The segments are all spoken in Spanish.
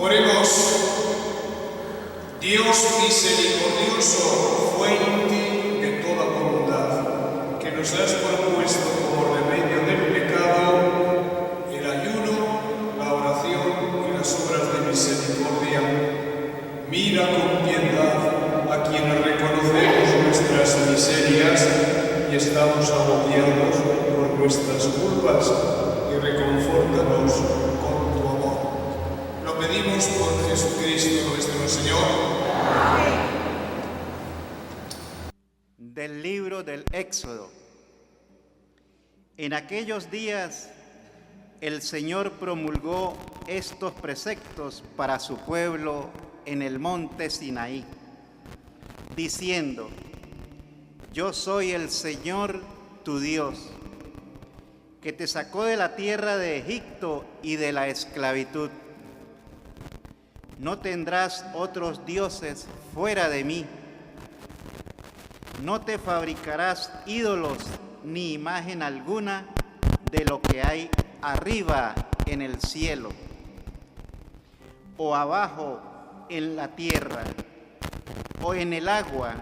Oremos. Dios misericordioso, fuente de toda bondad, que nos has propuesto como remedio del pecado el ayuno, la oración y las obras de misericordia. Mira con piedad a quienes reconocemos nuestras miserias y estamos agobiados por nuestras culpas, y reconfórtanos con tu amor. Lo pedimos por Jesucristo nuestro Señor. Amén. Del libro del Éxodo. En aquellos días el Señor promulgó estos preceptos para su pueblo en el monte Sinaí, diciendo: Yo soy el Señor tu Dios, que te sacó de la tierra de Egipto y de la esclavitud. No tendrás otros dioses fuera de mí. No te fabricarás ídolos ni imagen alguna de lo que hay arriba en el cielo, o abajo en la tierra, o en el agua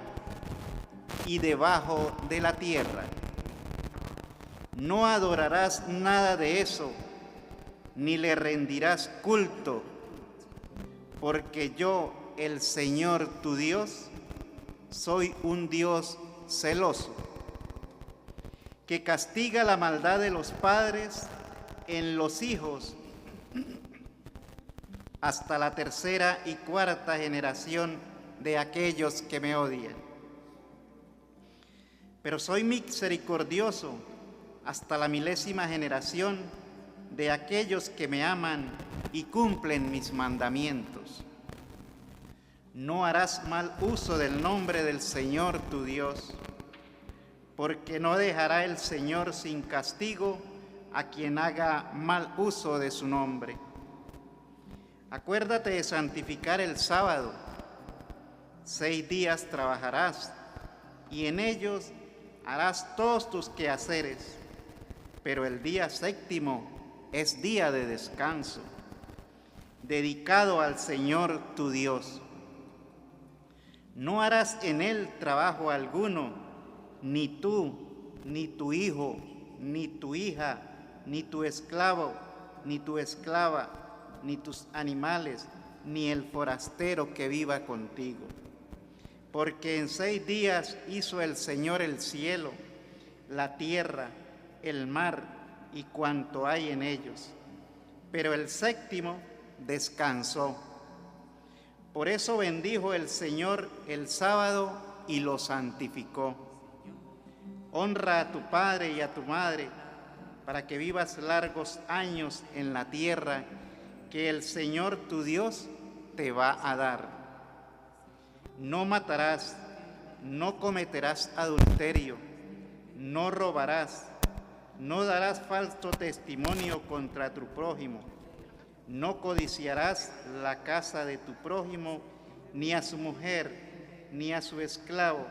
y debajo de la tierra. No adorarás nada de eso, ni le rendirás culto, porque yo, el Señor tu Dios, soy un Dios celoso, que castiga la maldad de los padres en los hijos hasta la tercera y cuarta generación de aquellos que me odian. Pero soy misericordioso hasta la milésima generación de aquellos que me aman y cumplen mis mandamientos. No harás mal uso del nombre del Señor tu Dios, porque no dejará el Señor sin castigo a quien haga mal uso de su nombre. Acuérdate de santificar el sábado. 6 días trabajarás, y en ellos harás todos tus quehaceres, pero el día séptimo es día de descanso, dedicado al Señor tu Dios. No harás en él trabajo alguno, ni tú, ni tu hijo, ni tu hija, ni tu esclavo, ni tu esclava, ni tus animales, ni el forastero que viva contigo. Porque en 6 días hizo el Señor el cielo, la tierra, el mar y cuanto hay en ellos, pero el séptimo descansó. Por eso bendijo el Señor el sábado y lo santificó. Honra a tu padre y a tu madre, para que vivas largos años en la tierra que el Señor tu Dios te va a dar. No matarás, no cometerás adulterio, no robarás, no darás falso testimonio contra tu prójimo, no codiciarás la casa de tu prójimo, ni a su mujer, ni a su esclavo,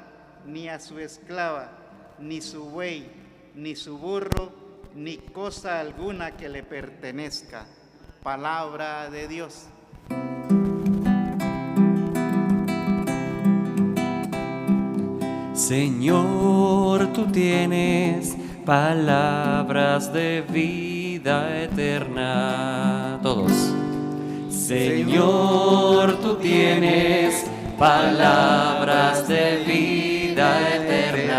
ni a su esclava, ni su buey, ni su burro, ni cosa alguna que le pertenezca. Palabra de Dios. Señor, tú tienes palabras de vida eterna. Todos. Señor, tú tienes palabras de vida eterna.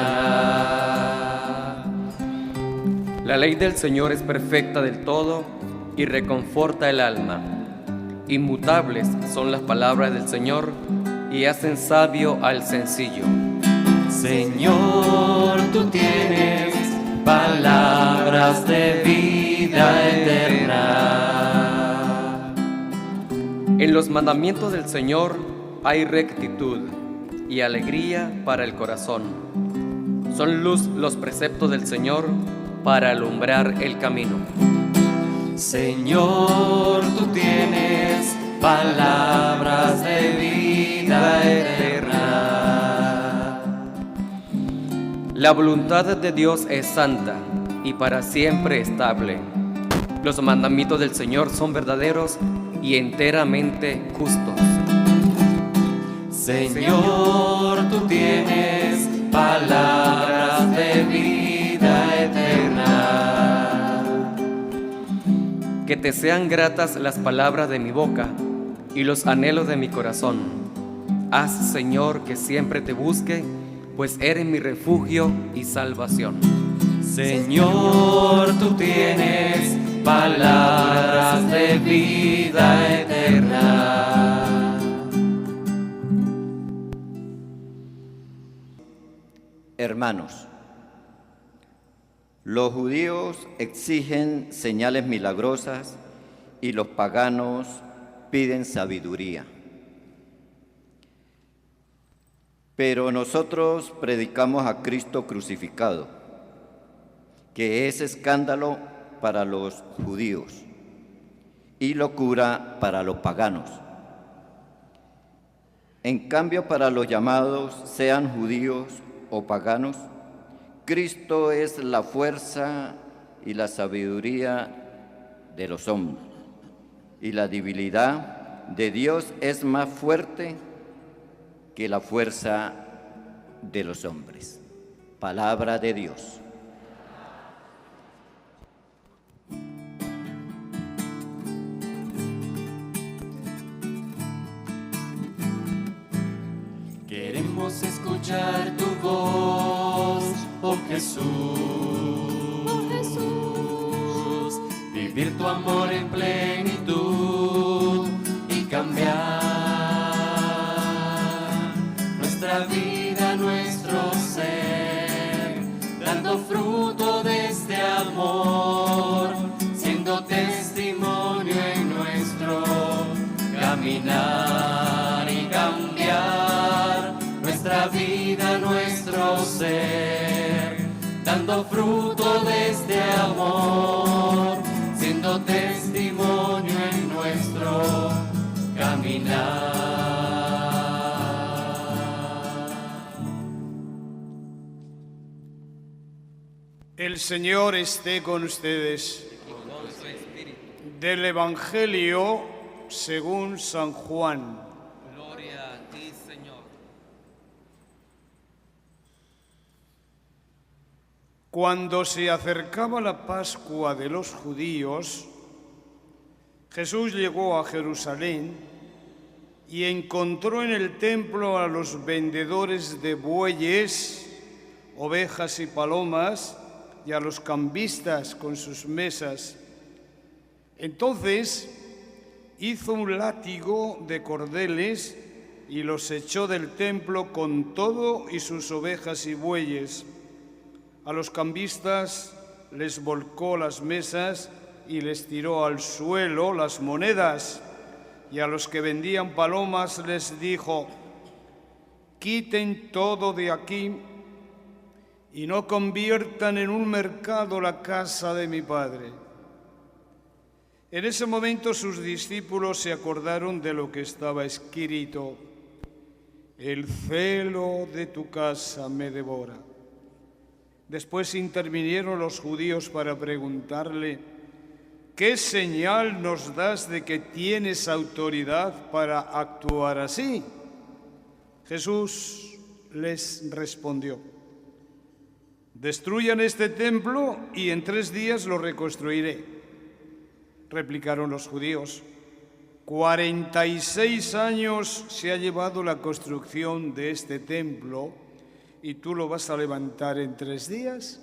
La ley del Señor es perfecta del todo y reconforta el alma. Inmutables son las palabras del Señor y hacen sabio al sencillo. Señor, tú tienes palabras de vida eterna. En los mandamientos del Señor hay rectitud y alegría para el corazón. Son luz los preceptos del Señor para alumbrar el camino. Señor, tú tienes palabras de vida eterna. La voluntad de Dios es santa y para siempre estable. Los mandamientos del Señor son verdaderos y enteramente justos. Señor, tú tienes palabras de vida eterna. Que te sean gratas las palabras de mi boca y los anhelos de mi corazón. Haz, Señor, que siempre te busque, pues eres mi refugio y salvación. Señor, tú tienes palabras de vida eterna. Hermanos, los judíos exigen señales milagrosas y los paganos piden sabiduría. Pero nosotros predicamos a Cristo crucificado, que es escándalo para los judíos y locura para los paganos. En cambio, para los llamados, sean judíos o paganos, Cristo es la fuerza y la sabiduría de los hombres, y la debilidad de Dios es más fuerte que la fuerza de los hombres. Palabra de Dios. Queremos escuchar tu voz, oh Jesús, vivir tu amor en plenitud y cambiar nuestra vida, nuestro ser, dando fruto de este amor, siendo testimonio en nuestro caminar y cambiar nuestra vida, nuestro ser, dando fruto de este amor, siendo testimonio en nuestro caminar. El Señor esté con ustedes. Del Evangelio según San Juan. Gloria a ti, Señor. Cuando se acercaba la Pascua de los judíos, Jesús llegó a Jerusalén y encontró en el templo a los vendedores de bueyes, ovejas y palomas, y a los cambistas con sus mesas. Entonces hizo un látigo de cordeles y los echó del templo con todo y sus ovejas y bueyes. A los cambistas les volcó las mesas y les tiró al suelo las monedas, y a los que vendían palomas les dijo: quiten todo de aquí y no conviertan en un mercado la casa de mi Padre. En ese momento sus discípulos se acordaron de lo que estaba escrito: el celo de tu casa me devora. Después intervinieron los judíos para preguntarle: ¿qué señal nos das de que tienes autoridad para actuar así? Jesús les respondió: destruyan este templo y en 3 días lo reconstruiré. Replicaron los judíos: 46 años se ha llevado la construcción de este templo y tú lo vas a levantar en 3 días.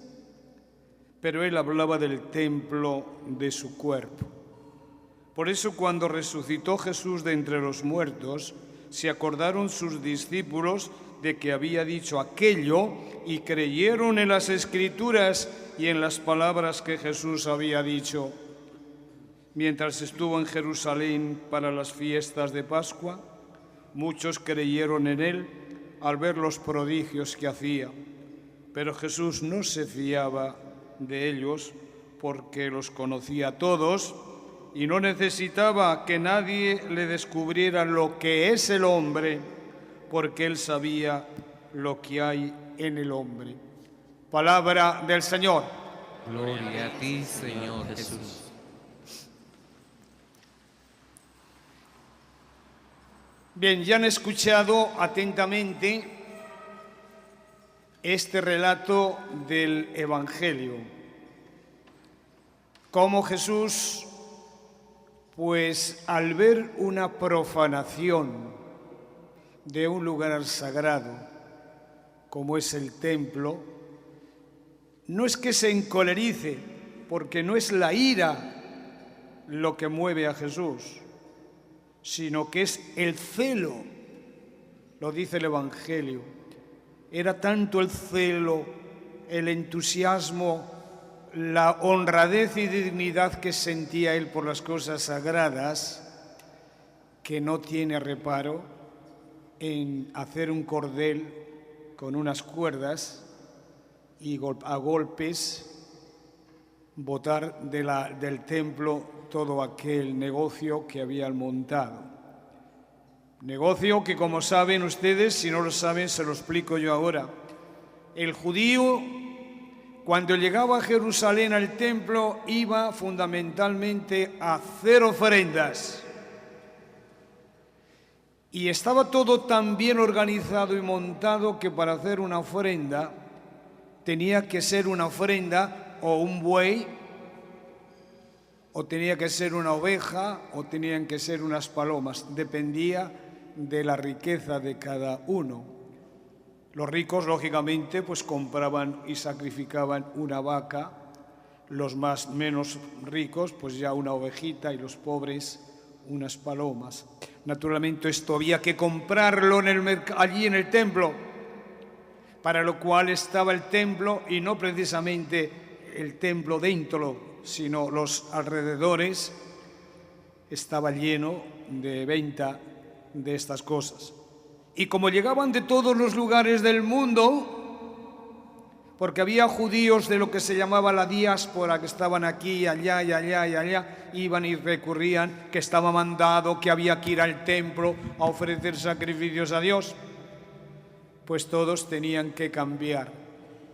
Pero él hablaba del templo de su cuerpo. Por eso, cuando resucitó Jesús de entre los muertos, se acordaron sus discípulos de que había dicho aquello y creyeron en las Escrituras y en las palabras que Jesús había dicho. Mientras estuvo en Jerusalén para las fiestas de Pascua, muchos creyeron en él al ver los prodigios que hacía. Pero Jesús no se fiaba de ellos porque los conocía a todos y no necesitaba que nadie le descubriera lo que es el hombre, porque él sabía lo que hay en el hombre. Palabra del Señor. Gloria a ti, Señor Jesús. Bien, ya han escuchado atentamente este relato del Evangelio. Cómo Jesús, pues al ver una profanación de un lugar sagrado, como es el templo, no es que se encolerice, porque no es la ira lo que mueve a Jesús, sino que es el celo, lo dice el Evangelio. Era tanto el celo, el entusiasmo, la honradez y dignidad que sentía él por las cosas sagradas, que no tiene reparo en hacer un cordel con unas cuerdas y a golpes botar del templo todo aquel negocio que habían montado. Negocio que, como saben ustedes, si no lo saben, se lo explico yo ahora. El judío, cuando llegaba a Jerusalén al templo, iba fundamentalmente a hacer ofrendas. Y estaba todo tan bien organizado y montado que para hacer una ofrenda tenía que ser una ofrenda o un buey, o tenía que ser una oveja, o tenían que ser unas palomas. Dependía de la riqueza de cada uno. Los ricos, lógicamente, pues compraban y sacrificaban una vaca. Los menos ricos, pues ya una ovejita, y los pobres unas palomas. Naturalmente esto había que comprarlo allí en el templo, para lo cual estaba el templo, y no precisamente el templo dentro, sino los alrededores, estaba lleno de venta de estas cosas. Y como llegaban de todos los lugares del mundo, porque había judíos de lo que se llamaba la diáspora, que estaban aquí, allá y allá y allá, iban y recurrían, que estaba mandado, que había que ir al templo a ofrecer sacrificios a Dios, pues todos tenían que cambiar.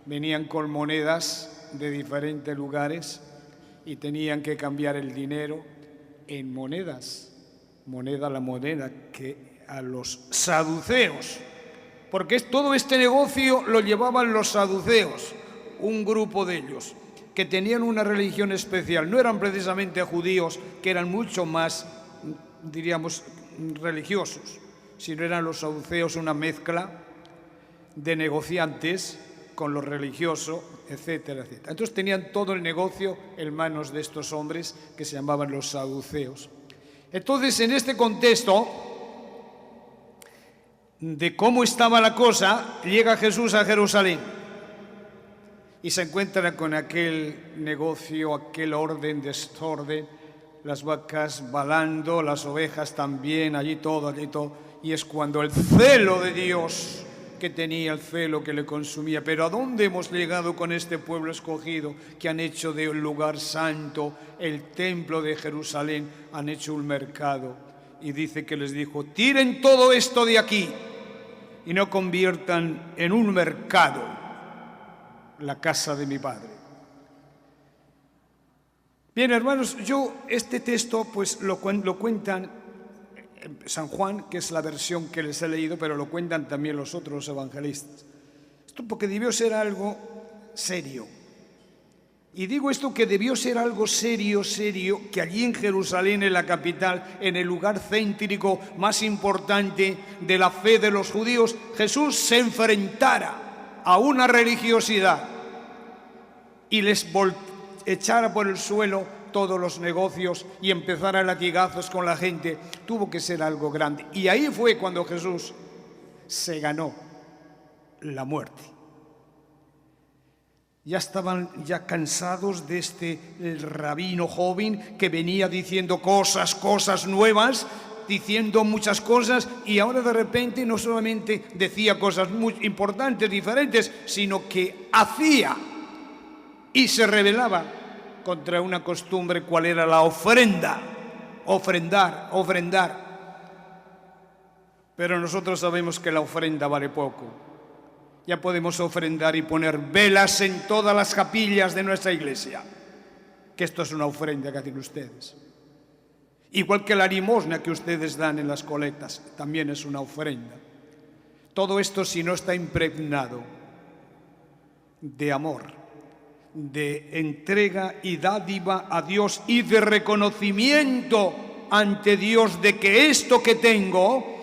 Venían con monedas de diferentes lugares y tenían que cambiar el dinero en monedas. La moneda que a los saduceos, porque todo este negocio lo llevaban los saduceos, un grupo de ellos, que tenían una religión especial. No eran precisamente judíos, que eran mucho más, diríamos, religiosos, sino eran los saduceos una mezcla de negociantes con lo religioso, etcétera, etcétera. Entonces tenían todo el negocio en manos de estos hombres que se llamaban los saduceos. Entonces, en este contexto de cómo estaba la cosa, llega Jesús a Jerusalén y se encuentra con aquel negocio, aquel orden, desorden, las vacas balando, las ovejas también, allí todo, y es cuando el celo de Dios, que tenía el celo que le consumía. Pero ¿a dónde hemos llegado con este pueblo escogido, que han hecho de un lugar santo, el templo de Jerusalén, han hecho un mercado? Y dice que les dijo: tiren todo esto de aquí y no conviertan en un mercado la casa de mi Padre. Bien, hermanos, este texto pues lo cuentan San Juan, que es la versión que les he leído, pero lo cuentan también los otros evangelistas. Esto porque debió ser algo serio. Y digo esto, que debió ser algo serio, que allí en Jerusalén, en la capital, en el lugar céntrico más importante de la fe de los judíos, Jesús se enfrentara a una religiosidad y les echara por el suelo todos los negocios y empezara a latigazos con la gente. Tuvo que ser algo grande. Y ahí fue cuando Jesús se ganó la muerte. Ya estaban cansados de el rabino joven que venía diciendo cosas nuevas, diciendo muchas cosas, y ahora de repente no solamente decía cosas muy importantes, diferentes, sino que hacía y se rebelaba contra una costumbre, cual era la ofrenda, ofrendar. Pero nosotros sabemos que la ofrenda vale poco. Ya podemos ofrendar y poner velas en todas las capillas de nuestra iglesia, que esto es una ofrenda que hacen ustedes. Igual que la limosna que ustedes dan en las colectas, también es una ofrenda. Todo esto, si no está impregnado de amor, de entrega y dádiva a Dios y de reconocimiento ante Dios de que esto que tengo,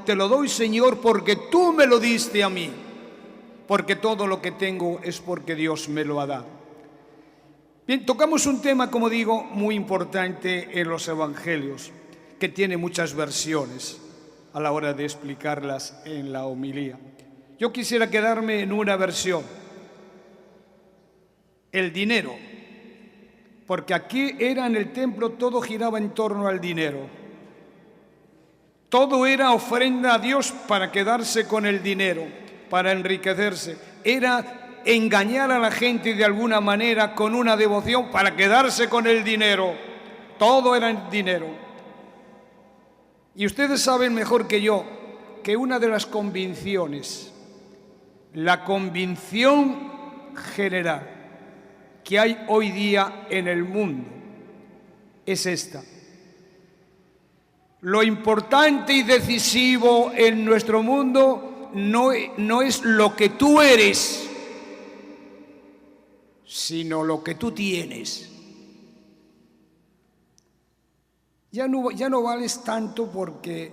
te lo doy, Señor, porque tú me lo diste a mí, porque todo lo que tengo es porque Dios me lo ha dado. Bien, tocamos un tema, como digo, muy importante en los evangelios, que tiene muchas versiones a la hora de explicarlas en la homilía. Yo quisiera quedarme en una versión: el dinero, porque aquí en el templo todo giraba en torno al dinero. Todo era ofrenda a Dios para quedarse con el dinero, para enriquecerse. Era engañar a la gente de alguna manera con una devoción para quedarse con el dinero. Todo era el dinero. Y ustedes saben mejor que yo que una de las convicciones, la convicción general que hay hoy día en el mundo, es esta: lo importante y decisivo en nuestro mundo no es lo que tú eres, sino lo que tú tienes. Ya no vales tanto porque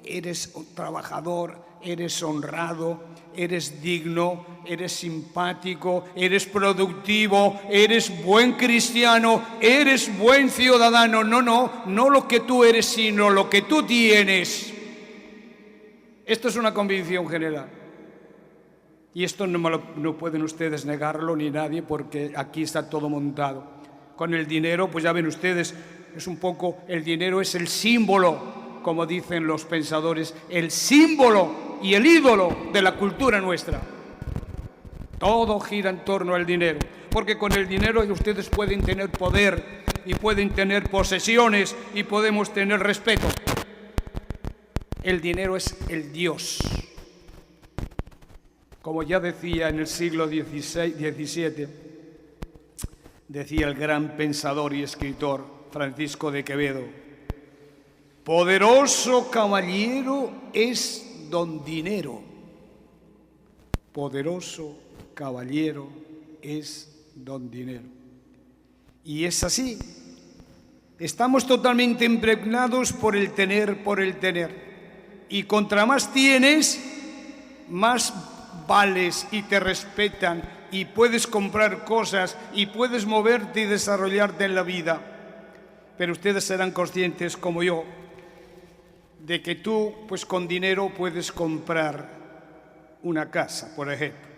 eres un trabajador, eres honrado, eres digno, eres simpático, eres productivo, eres buen cristiano, eres buen ciudadano. No lo que tú eres, sino lo que tú tienes. Esto es una convicción general. Y esto no pueden ustedes negarlo ni nadie, porque aquí está todo montado. Con el dinero, pues ya ven ustedes, es un poco, el dinero es el símbolo, como dicen los pensadores, el símbolo y el ídolo de la cultura nuestra. Todo gira en torno al dinero, porque con el dinero ustedes pueden tener poder y pueden tener posesiones y podemos tener respeto. El dinero es el Dios. Como ya decía en el siglo XVII, decía el gran pensador y escritor Francisco de Quevedo: poderoso caballero es don dinero. Poderoso caballero es don dinero. Y es así. Estamos totalmente impregnados por el tener, Y contra más tienes, más vales y te respetan y puedes comprar cosas y puedes moverte y desarrollarte en la vida. Pero ustedes serán conscientes, como yo, de que tú, pues con dinero puedes comprar una casa, por ejemplo.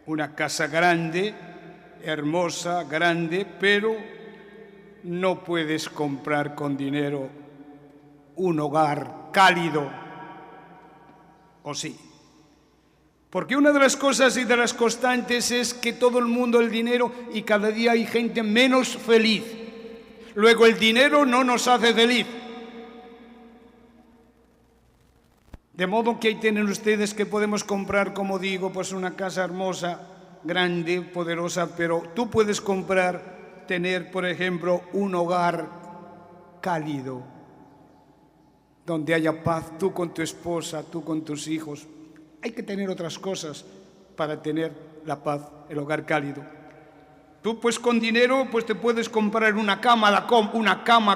Una casa grande, hermosa, grande, pero no puedes comprar con dinero un hogar cálido, ¿o sí? Porque una de las cosas y de las constantes es que todo el mundo el dinero, y cada día hay gente menos feliz. Luego el dinero no nos hace feliz. De modo que ahí tienen ustedes que podemos comprar, como digo, pues una casa hermosa, grande, poderosa, pero tú puedes tener, por ejemplo, un hogar cálido, donde haya paz, tú con tu esposa, tú con tus hijos. Hay que tener otras cosas para tener la paz, el hogar cálido. Tú, pues con dinero, pues te puedes comprar una cama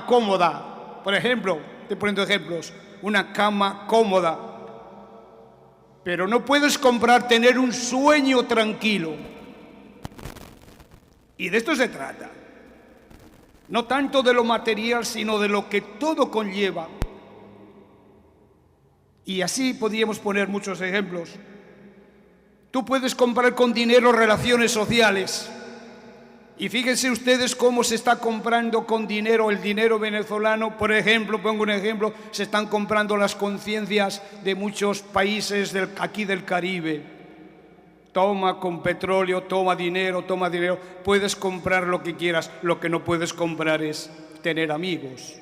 cómoda. Por ejemplo, te poniendo ejemplos, una cama cómoda. Pero no puedes comprar tener un sueño tranquilo. Y de esto se trata. No tanto de lo material, sino de lo que todo conlleva. Y así podríamos poner muchos ejemplos. Tú puedes comprar con dinero relaciones sociales. Y fíjense ustedes cómo se está comprando con dinero, el dinero venezolano. Por ejemplo, pongo un ejemplo, se están comprando las conciencias de muchos países aquí del Caribe. Toma con petróleo, toma dinero. Puedes comprar lo que quieras. Lo que no puedes comprar es tener amigos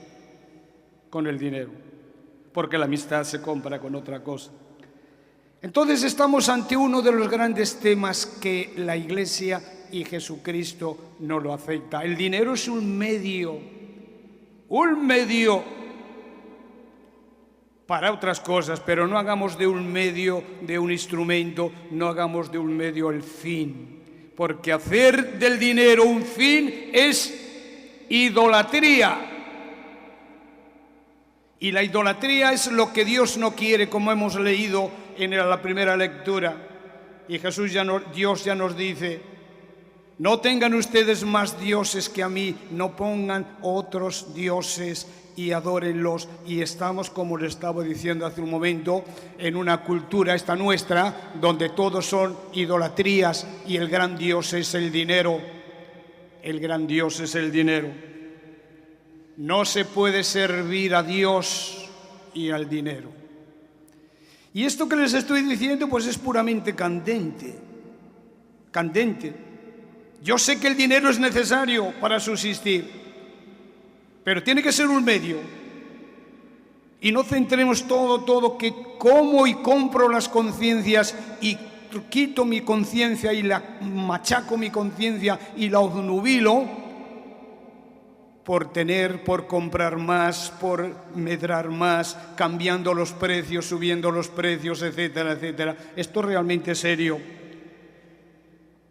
con el dinero, porque la amistad se compra con otra cosa. Entonces estamos ante uno de los grandes temas que la Iglesia y Jesucristo no lo acepta. El dinero es un medio para otras cosas, pero no hagamos de un medio, de un instrumento, no hagamos de un medio el fin. Porque hacer del dinero un fin es idolatría. Y la idolatría es lo que Dios no quiere, como hemos leído en la primera lectura. Y Dios ya nos dice: no tengan ustedes más dioses que a mí, no pongan otros dioses y adórenlos. Y estamos, como les estaba diciendo hace un momento, en una cultura, esta nuestra, donde todos son idolatrías y el gran Dios es el dinero. El gran Dios es el dinero. No se puede servir a Dios y al dinero. Y esto que les estoy diciendo pues es puramente candente. Candente. Yo sé que el dinero es necesario para subsistir, pero tiene que ser un medio. Y no centremos todo que como y compro las conciencias y quito mi conciencia y la machaco mi conciencia y la obnubilo por tener, por comprar más, por medrar más, cambiando los precios, subiendo los precios, etcétera, etcétera. Esto es realmente serio.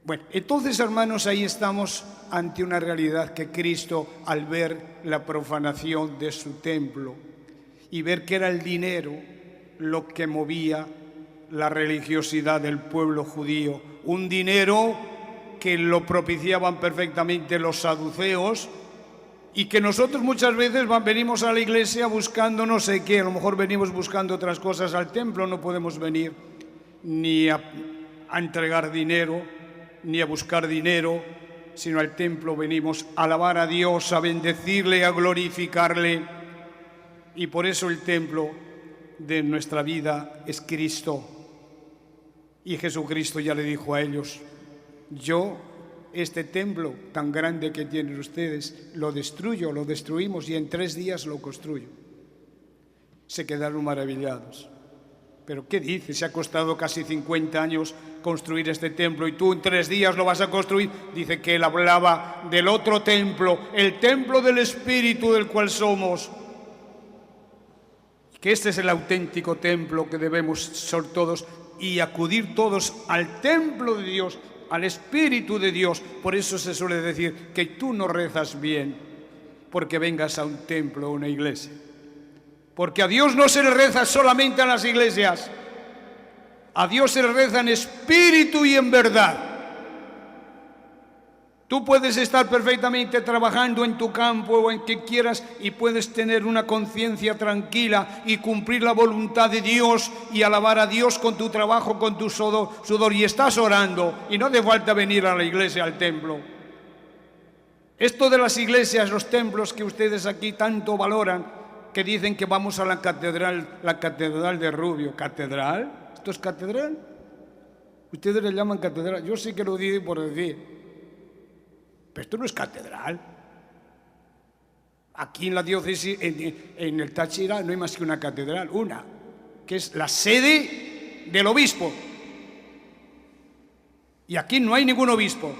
Bueno, entonces, hermanos, ahí estamos ante una realidad que Cristo, al ver la profanación de su templo y ver que era el dinero lo que movía la religiosidad del pueblo judío, un dinero que lo propiciaban perfectamente los saduceos y que nosotros muchas veces venimos a la iglesia buscando no sé qué, a lo mejor venimos buscando otras cosas al templo, no podemos venir ni a entregar dinero, ni a buscar dinero, sino al templo venimos a alabar a Dios, a bendecirle, a glorificarle. Y por eso el templo de nuestra vida es Cristo. Y Jesucristo ya le dijo a ellos: yo, este templo tan grande que tienen ustedes, lo destruimos y en 3 días lo construyo. Se quedaron maravillados. ¿Pero qué dice? Se ha costado casi 50 años construir este templo y tú en 3 días lo vas a construir. Dice que él hablaba del otro templo, el templo del Espíritu del cual somos. Que este es el auténtico templo que debemos ser todos y acudir todos al templo de Dios, al Espíritu de Dios. Por eso se suele decir que tú no rezas bien porque vengas a un templo o una iglesia. Porque a Dios no se le reza solamente a las iglesias. A Dios se le reza en espíritu y en verdad. Tú puedes estar perfectamente trabajando en tu campo o en que quieras y puedes tener una conciencia tranquila y cumplir la voluntad de Dios y alabar a Dios con tu trabajo, con tu sudor y estás orando y no hace falta venir a la iglesia, al templo. Esto de las iglesias, los templos que ustedes aquí tanto valoran, que dicen que vamos a la catedral de Rubio. ¿Catedral? ¿Esto es catedral? Ustedes le llaman catedral. Yo sí que lo digo por decir. Pero esto no es catedral. Aquí en la diócesis, en el Táchira, no hay más que una catedral, una, que es la sede del obispo. Y aquí no hay ningún obispo.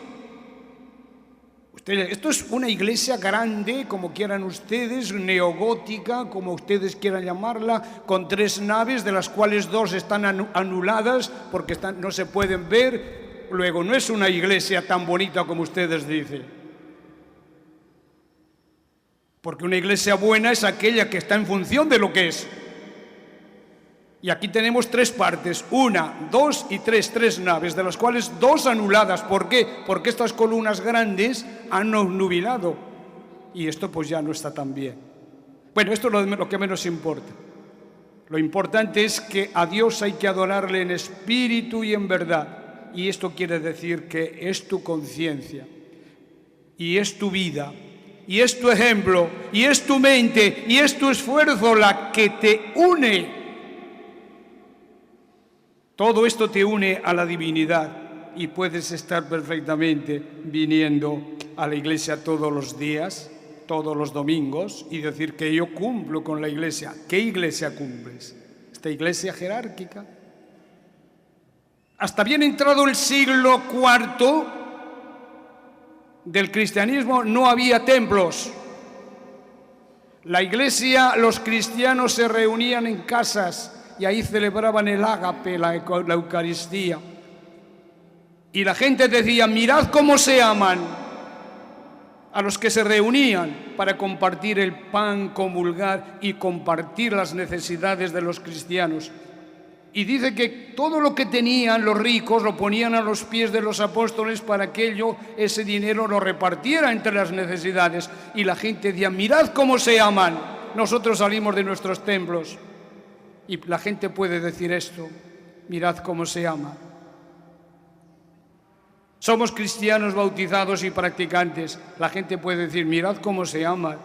Esto es una iglesia grande, como quieran ustedes, neogótica, como ustedes quieran llamarla, con 3 naves, de las cuales 2 están anuladas porque no se pueden ver. Luego, no es una iglesia tan bonita como ustedes dicen. Porque una iglesia buena es aquella que está en función de lo que es. Y aquí tenemos 3 partes, 1, 2 y 3 naves, de las cuales 2 anuladas. ¿Por qué? Porque estas columnas grandes han obnubilado. Y esto pues ya no está tan bien. Bueno, esto es lo que menos importa. Lo importante es que a Dios hay que adorarle en espíritu y en verdad. Y esto quiere decir que es tu conciencia, y es tu vida, y es tu ejemplo, y es tu mente, y es tu esfuerzo la que te une. Todo esto te une a la divinidad y puedes estar perfectamente viniendo a la iglesia todos los días, todos los domingos y decir que yo cumplo con la iglesia. ¿Qué iglesia cumples? ¿Esta iglesia jerárquica? Hasta bien entrado el siglo IV del cristianismo no había templos. La iglesia, los cristianos se reunían en casas y ahí celebraban el ágape, la Eucaristía. Y la gente decía, mirad cómo se aman a los que se reunían para compartir el pan, comulgar y compartir las necesidades de los cristianos. Y dice que todo lo que tenían los ricos lo ponían a los pies de los apóstoles para que ese dinero lo repartiera entre las necesidades. Y la gente decía, mirad cómo se aman. Nosotros salimos de nuestros templos y la gente puede decir esto, mirad cómo se ama. Somos cristianos bautizados y practicantes. La gente puede decir, mirad cómo se ama.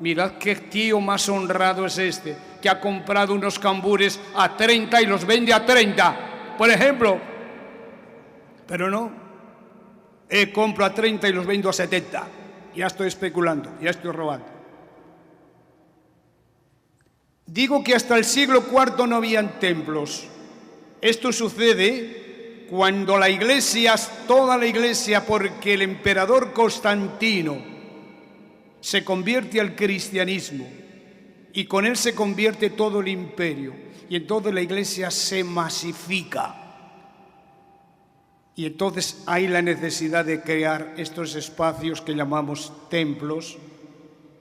Mirad qué tío más honrado es este, que ha comprado unos cambures a 30 y los vende a 30, por ejemplo. Pero no, compro a 30 y los vendo a 70. Ya estoy especulando, ya estoy robando. Digo que hasta el siglo IV no habían templos. Esto sucede cuando la iglesia, toda la iglesia, porque el emperador Constantino se convierte al cristianismo y con él se convierte todo el imperio y entonces la iglesia se masifica y entonces hay la necesidad de crear estos espacios que llamamos templos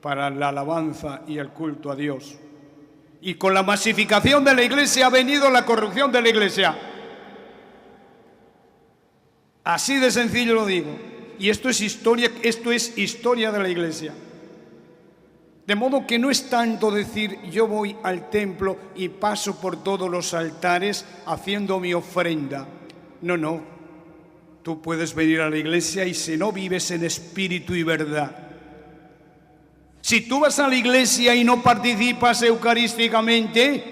para la alabanza y el culto a Dios. Y con la masificación de la iglesia ha venido la corrupción de la iglesia. Así de sencillo lo digo. Y esto es historia de la iglesia. De modo que no es tanto decir yo voy al templo y paso por todos los altares haciendo mi ofrenda. No. Tú puedes venir a la iglesia y si no vives en espíritu y verdad. Si tú vas a la iglesia y no participas eucarísticamente,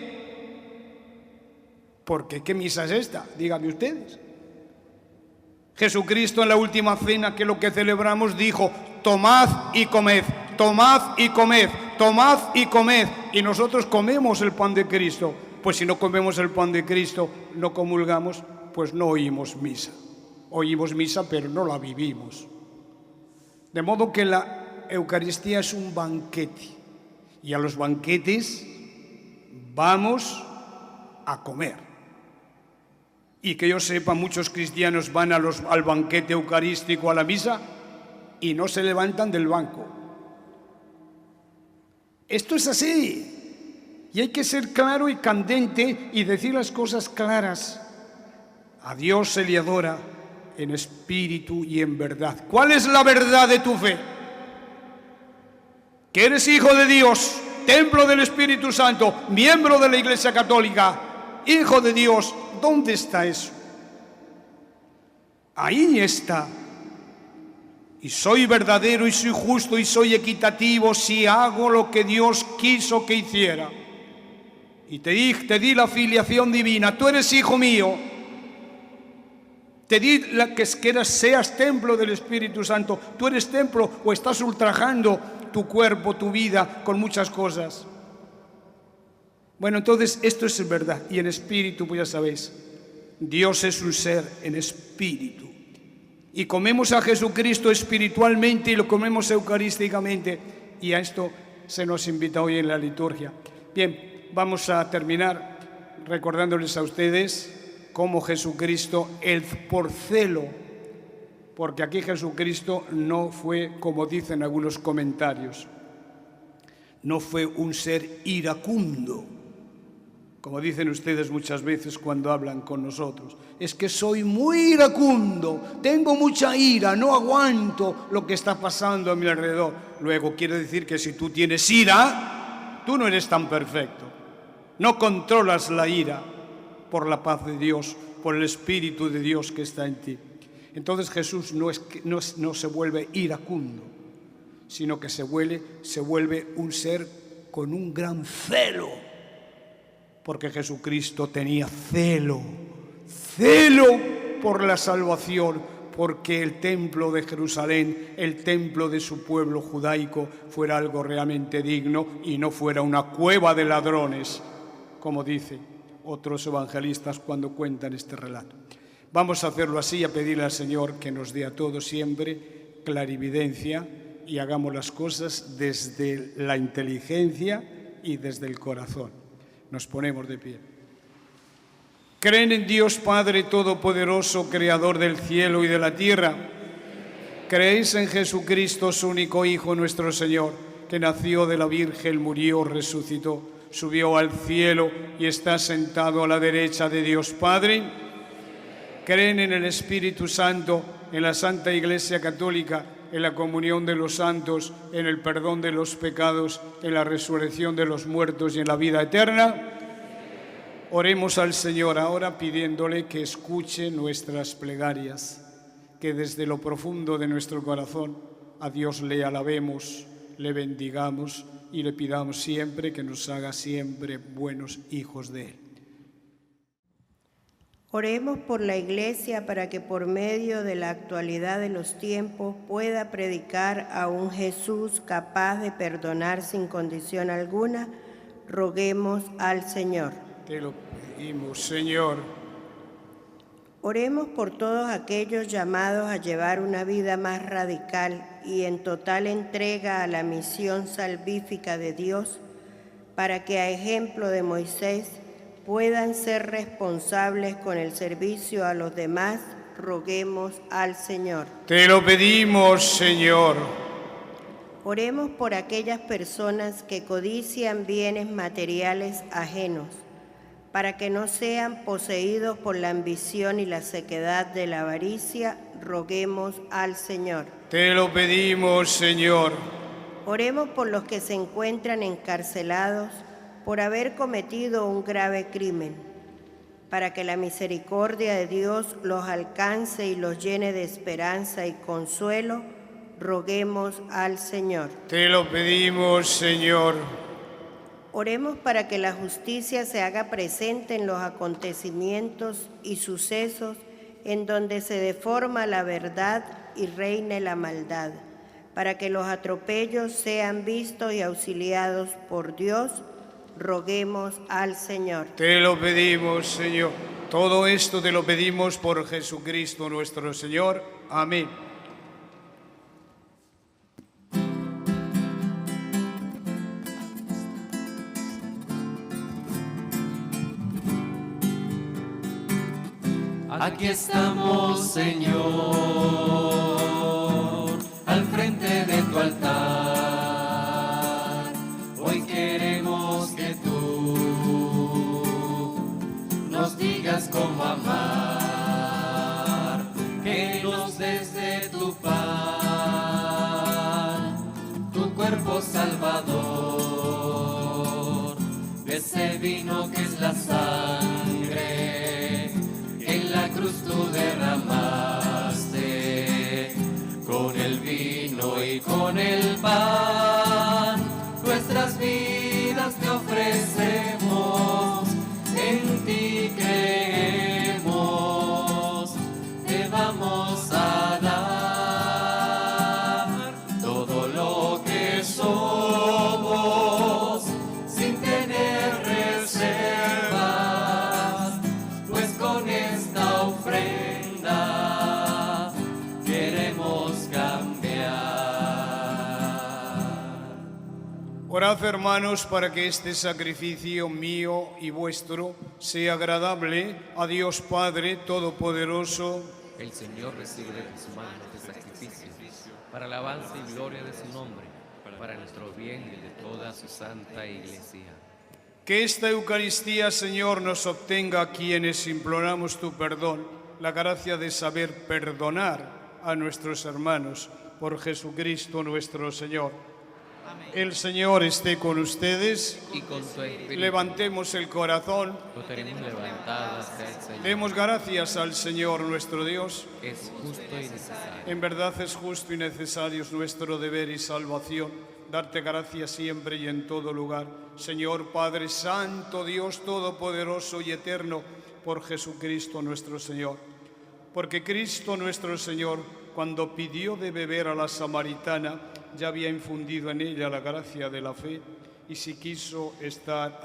¿por qué misa es esta? Díganme ustedes. Jesucristo en la última cena, que es lo que celebramos, dijo, tomad y comed. Tomad y comed, tomad y comed. Y nosotros comemos el pan de Cristo. Pues si no comemos el pan de Cristo, no comulgamos, pues no oímos misa. Oímos misa, pero no la vivimos. De modo que la Eucaristía es un banquete. Y a los banquetes vamos a comer. Y que yo sepa, muchos cristianos van al banquete eucarístico, a la misa, y no se levantan del banco. Esto es así, y hay que ser claro y candente y decir las cosas claras. A Dios se le adora en espíritu y en verdad. ¿Cuál es la verdad de tu fe? Que eres hijo de Dios, templo del Espíritu Santo, miembro de la Iglesia Católica, hijo de Dios. ¿Dónde está eso? Ahí está. Y soy verdadero y soy justo y soy equitativo si hago lo que Dios quiso que hiciera. Y te di la filiación divina. Tú eres hijo mío. Te di que seas templo del Espíritu Santo. Tú eres templo o estás ultrajando tu cuerpo, tu vida con muchas cosas. Bueno, entonces esto es verdad. Y en espíritu, pues ya sabéis, Dios es un ser en espíritu. Y comemos a Jesucristo espiritualmente y lo comemos eucarísticamente. Y a esto se nos invita hoy en la liturgia. Bien, vamos a terminar recordándoles a ustedes cómo Jesucristo, por celo, porque aquí Jesucristo no fue, como dicen algunos comentarios, no fue un ser iracundo, como dicen ustedes muchas veces cuando hablan con nosotros. Es que soy muy iracundo, tengo mucha ira, no aguanto lo que está pasando a mi alrededor. Luego quiere decir que si tú tienes ira, tú no eres tan perfecto. No controlas la ira por la paz de Dios, por el Espíritu de Dios que está en ti. Entonces Jesús no se vuelve iracundo, sino que se vuelve un ser con un gran celo, porque Jesucristo tenía celo por la salvación, porque el templo de Jerusalén, el templo de su pueblo judaico, fuera algo realmente digno y no fuera una cueva de ladrones, como dicen otros evangelistas cuando cuentan este relato. Vamos a hacerlo así, a pedirle al Señor que nos dé a todos siempre clarividencia y hagamos las cosas desde la inteligencia y desde el corazón. Nos ponemos de pie. ¿Creen en Dios Padre Todopoderoso, Creador del cielo y de la tierra? ¿Creéis en Jesucristo, su único Hijo, nuestro Señor, que nació de la Virgen, murió, resucitó, subió al cielo y está sentado a la derecha de Dios Padre? ¿Creen en el Espíritu Santo, en la Santa Iglesia Católica, en la comunión de los santos, en el perdón de los pecados, en la resurrección de los muertos y en la vida eterna? Oremos al Señor ahora pidiéndole que escuche nuestras plegarias, que desde lo profundo de nuestro corazón a Dios le alabemos, le bendigamos y le pidamos siempre que nos haga siempre buenos hijos de Él. Oremos por la Iglesia para que por medio de la actualidad de los tiempos pueda predicar a un Jesús capaz de perdonar sin condición alguna. Roguemos al Señor. Te lo pedimos, Señor. Oremos por todos aquellos llamados a llevar una vida más radical y en total entrega a la misión salvífica de Dios, para que a ejemplo de Moisés puedan ser responsables con el servicio a los demás. Roguemos al Señor. Te lo pedimos, Señor. Oremos por aquellas personas que codician bienes materiales ajenos, para que no sean poseídos por la ambición y la sequedad de la avaricia. Roguemos al Señor. Te lo pedimos, Señor. Oremos por los que se encuentran encarcelados por haber cometido un grave crimen, para que la misericordia de Dios los alcance y los llene de esperanza y consuelo. Roguemos al Señor. Te lo pedimos, Señor. Oremos para que la justicia se haga presente en los acontecimientos y sucesos en donde se deforma la verdad y reine la maldad, para que los atropellos sean vistos y auxiliados por Dios. Roguemos al Señor. Te lo pedimos, Señor. Todo esto te lo pedimos por Jesucristo nuestro Señor. Amén. Aquí estamos, Señor, al frente de tu altar. Hoy queremos que tú nos digas cómo amar, que nos des de tu pan, tu cuerpo salvador, de ese vino que es la sangre. En la cruz tú derramaste, con el vino y con el pan, nuestras vidas te ofrecemos, en ti creemos, te vamos a dar todo lo que somos, sin tener reservas, pues con esta ofrenda queremos cambiar. Orad, hermanos, para que este sacrificio mío y vuestro sea agradable a Dios Padre Todopoderoso. El Señor recibe de tus manos este sacrificio para alabanza y gloria de su nombre, para nuestro bien y de toda su santa Iglesia. Que esta Eucaristía, Señor, nos obtenga a quienes imploramos tu perdón, la gracia de saber perdonar a nuestros hermanos por Jesucristo nuestro Señor. Amén. El Señor esté con ustedes. Y con tu espíritu. Levantemos el corazón. Lo tenemos levantado hacia el Señor. Demos gracias al Señor nuestro Dios. Es justo y necesario. En verdad es justo y necesario, es nuestro deber y salvación, darte gracias siempre y en todo lugar, Señor Padre Santo, Dios Todopoderoso y Eterno, por Jesucristo nuestro Señor. Porque Cristo nuestro Señor, cuando pidió de beber a la samaritana, ya había infundido en ella la gracia de la fe, y si quiso estar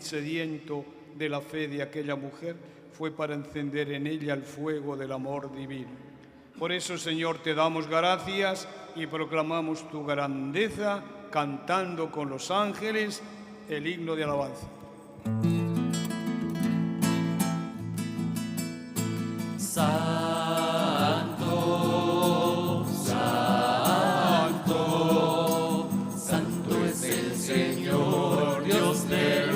sediento de la fe de aquella mujer, fue para encender en ella el fuego del amor divino. Por eso, Señor, te damos gracias y proclamamos tu grandeza, cantando con los ángeles el himno de alabanza. Santo, santo, santo es el Señor, Dios del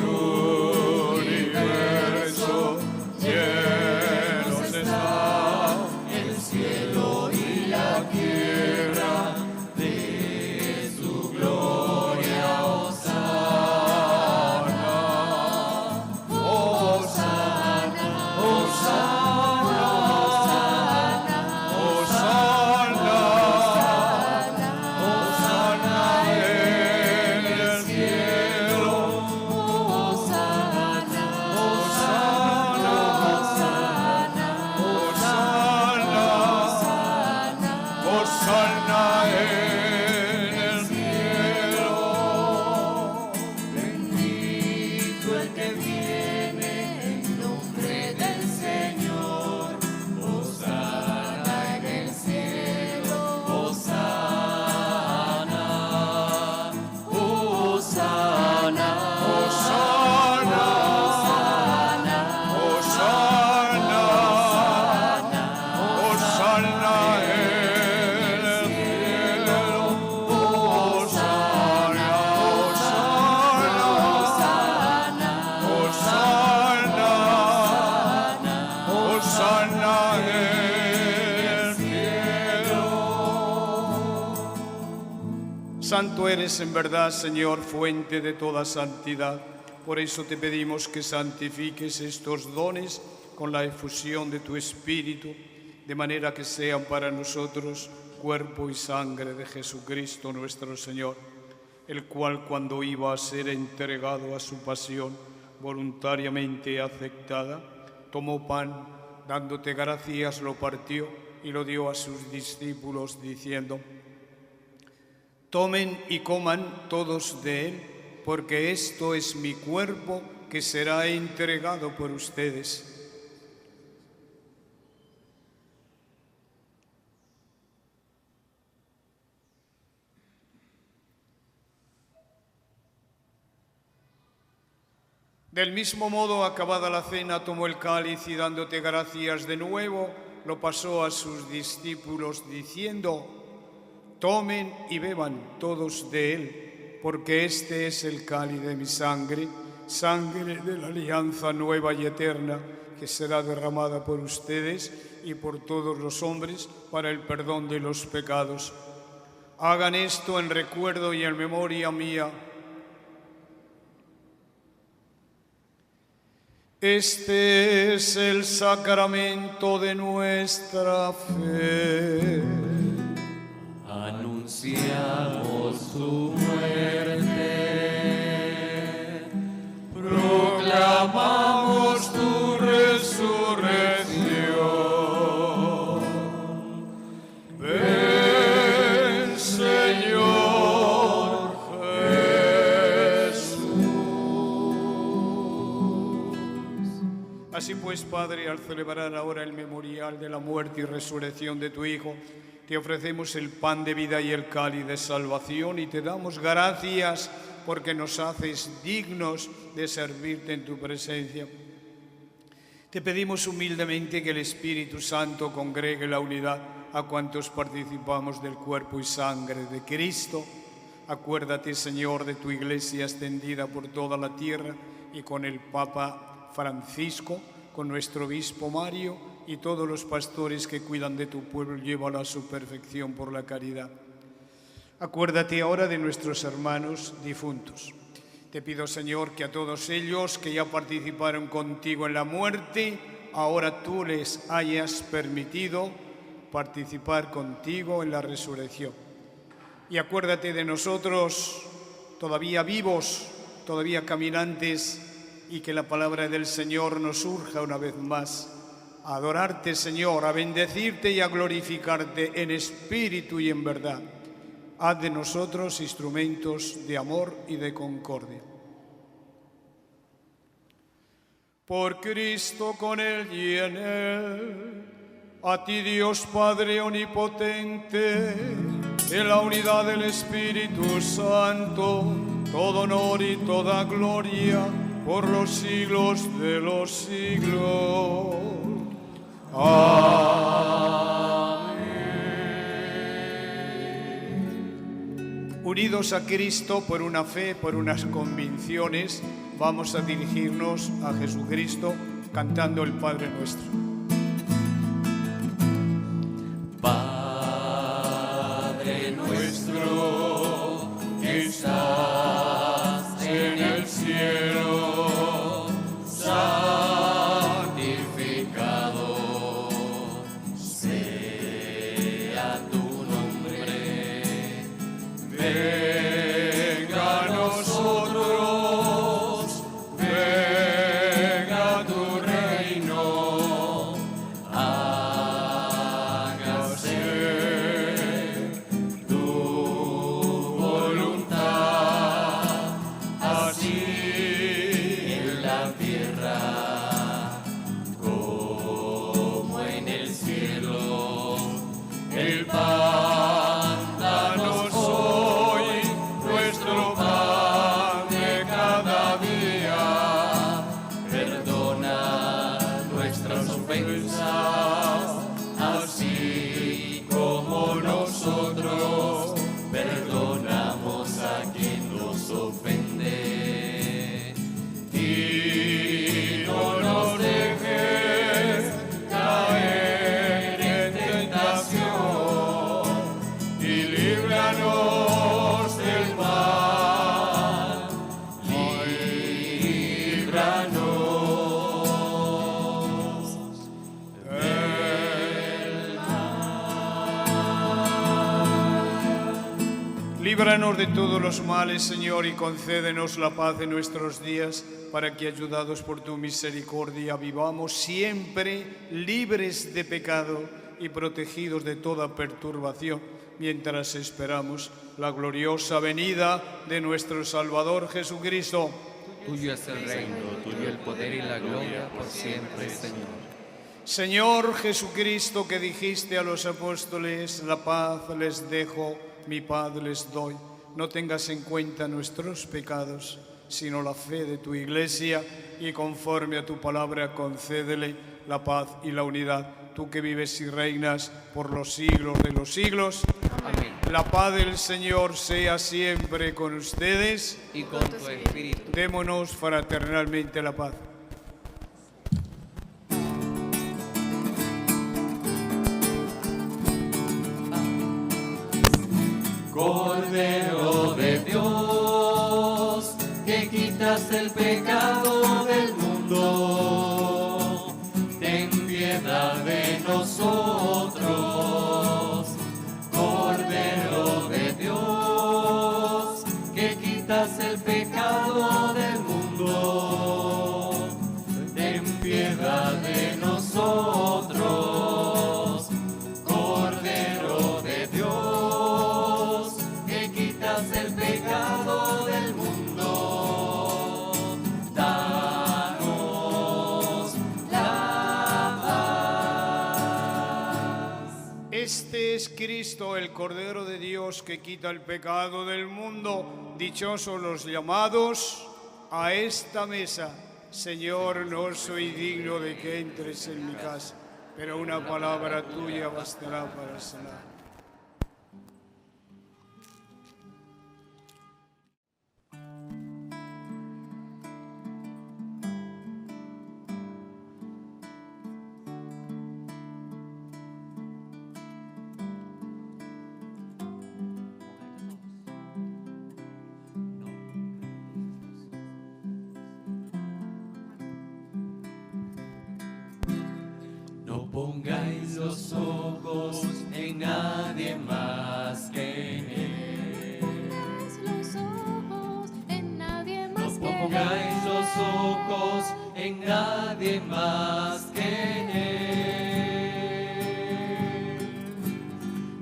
universo. Llenos está el cielo y la tierra de su gloria. Hosana, Hosana, Hosana. Santo eres en verdad, Señor, fuente de toda santidad. Por eso te pedimos que santifiques estos dones con la efusión de tu Espíritu, de manera que sean para nosotros cuerpo y sangre de Jesucristo nuestro Señor, el cual, cuando iba a ser entregado a su pasión voluntariamente aceptada, tomó pan, dándote gracias, lo partió y lo dio a sus discípulos, diciendo: tomen y coman todos de él, porque esto es mi cuerpo que será entregado por ustedes. Del mismo modo, acabada la cena, tomó el cáliz y, dándote gracias de nuevo, lo pasó a sus discípulos, diciendo: tomen y beban todos de él, porque este es el cáliz de mi sangre, sangre de la alianza nueva y eterna, que será derramada por ustedes y por todos los hombres para el perdón de los pecados. Hagan esto en recuerdo y en memoria mía. Este es el sacramento de nuestra fe. Anunciamos tu muerte, proclamamos tu resurrección. Ven, Señor Jesús. Así pues, Padre, al celebrar ahora el memorial de la muerte y resurrección de tu Hijo, te ofrecemos el pan de vida y el cáliz de salvación y te damos gracias porque nos haces dignos de servirte en tu presencia. Te pedimos humildemente que el Espíritu Santo congregue la unidad a cuantos participamos del cuerpo y sangre de Cristo. Acuérdate, Señor, de tu Iglesia extendida por toda la tierra y con el Papa Francisco, con nuestro obispo Mario y todos los pastores que cuidan de tu pueblo, llévala a su perfección por la caridad. Acuérdate ahora de nuestros hermanos difuntos. Te pido, Señor, que a todos ellos que ya participaron contigo en la muerte, ahora tú les hayas permitido participar contigo en la resurrección. Y acuérdate de nosotros, todavía vivos, todavía caminantes, y que la palabra del Señor nos urja una vez más a adorarte, Señor, a bendecirte y a glorificarte en espíritu y en verdad. Haz de nosotros instrumentos de amor y de concordia. Por Cristo, con Él y en Él, A ti, Dios Padre omnipotente, en la unidad del Espíritu Santo, todo honor y toda gloria por los siglos de los siglos. Amén. Unidos a Cristo por una fe, por unas convicciones, vamos a dirigirnos a Jesucristo cantando el Padre Nuestro. Padre nuestro que estás en el cielo, santificado sea tu nombre. Venga a nosotros, venga tu reino, hágase tu voluntad, así en la tierra como en el cielo. El pan danos hoy, nuestro pan de cada día. Perdona nuestras ofensas, así como nosotros perdonamos a quien nos ofende. Y no nos dejes caer en tentación, y líbranos del mal, líbranos del mal. Líbranos de todos los males, Señor, y concédenos la paz en nuestros días, para que, ayudados por tu misericordia, vivamos siempre libres de pecado y protegidos de toda perturbación, mientras esperamos la gloriosa venida de nuestro Salvador Jesucristo. Tuyo es el reino, tuyo el poder y la gloria por siempre, Señor. Señor Jesucristo, que dijiste a los apóstoles, la paz les dejo, mi paz les doy. No tengas en cuenta nuestros pecados, sino la fe de tu Iglesia, y conforme a tu palabra concédele la paz y la unidad. Tú que vives y reinas por los siglos de los siglos. Amén. La paz del Señor sea siempre con ustedes. Y con tu espíritu. Démonos fraternalmente la paz. Cordero de Dios, que quitas el pecado del mundo, ten piedad de nosotros. Cordero de Dios, que quitas el pecado del mundo, ten piedad de nosotros. Cordero de Dios, que quitas el pecado del mundo, danos la paz. Este es Cristo, el Cordero de Dios, que quita el pecado del mundo. Dichosos los llamados a esta mesa. Señor, no soy digno de que entres en mi casa, pero una palabra tuya bastará para sanar. No pongáis los ojos en nadie más que en Él. Los ojos en nadie No más que pongáis los ojos en nadie más que en Él.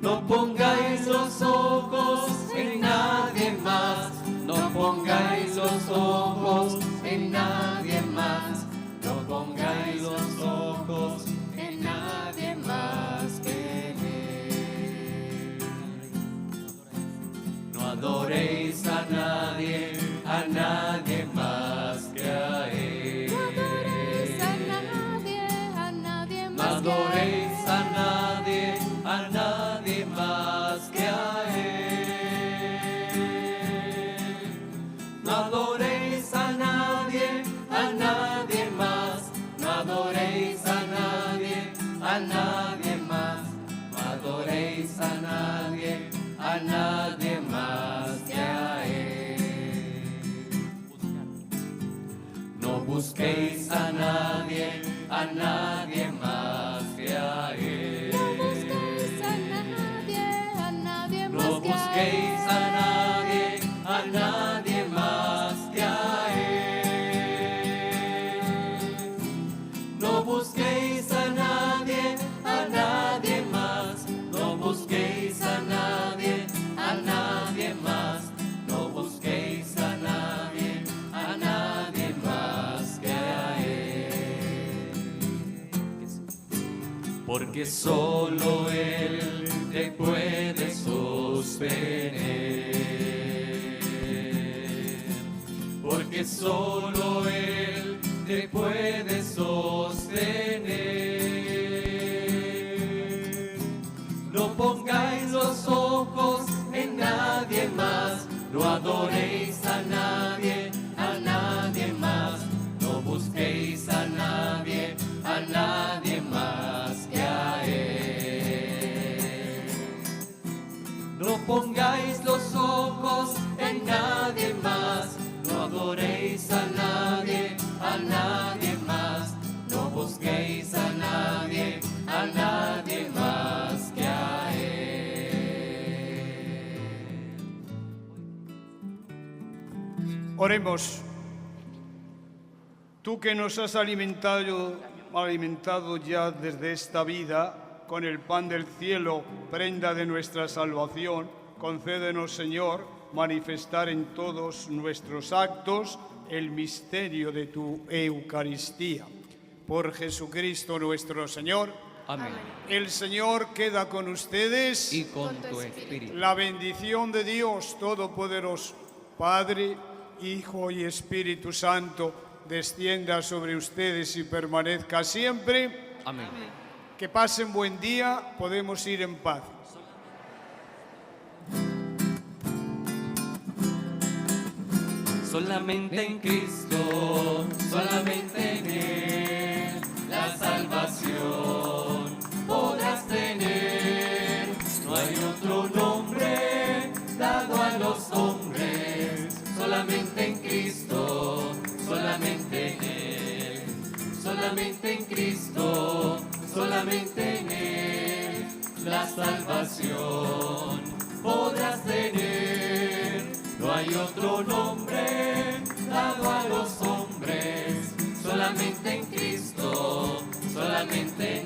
No pongáis los ojos en nadie más. No pongáis los ojos en nadie más. No pongáis los ojos en nadie más. busquéis a nadie más que a Él. No busquéis a nadie más No que a busquéis Él. a nadie más que a Él. No busquéis a nadie más. No busquéis a nadie más. No busquéis a nadie más que a Él. Porque solo Él te puede sostener. Porque solo Él te puede sostener. No pongáis los ojos en nadie más, no adoréis a nadie más, no busquéis a nadie más que a Él. No pongáis los ojos en nadie más, no adoréis a nadie más, no busquéis a nadie más que a Él. Oremos. Tú que nos has alimentado ya desde esta vida con el pan del cielo, prenda de nuestra salvación, concédenos, Señor, manifestar en todos nuestros actos el misterio de tu Eucaristía. Por Jesucristo nuestro Señor. Amén. El Señor queda con ustedes. Y con tu espíritu. La bendición de Dios Todopoderoso, Padre, Hijo y Espíritu Santo, descienda sobre ustedes y permanezca siempre. Amén. Que pasen buen día, podemos ir en paz. Solamente en Cristo, solamente en Él, la salvación podrás tener. No hay otro nombre dado a los hombres, solamente en Cristo, solamente en Él. Solamente en Cristo, solamente en Él, la salvación podrás tener. No hay otro nombre dado a los hombres, solamente en Cristo, solamente